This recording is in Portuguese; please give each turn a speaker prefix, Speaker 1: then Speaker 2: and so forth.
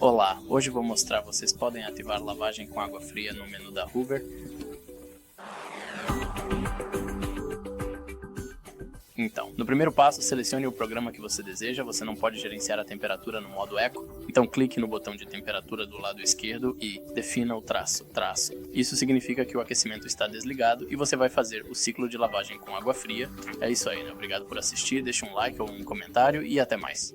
Speaker 1: Olá, hoje vou mostrar vocês podem ativar lavagem com água fria no menu da Hoover. Então, no primeiro passo, selecione o programa que você deseja. Você não pode gerenciar a temperatura no modo Eco, então clique no botão de temperatura do lado esquerdo e defina o traço. Isso significa que o aquecimento está desligado e você vai fazer o ciclo de lavagem com água fria. É isso aí, né? Obrigado por assistir, deixe um like ou um comentário e até mais.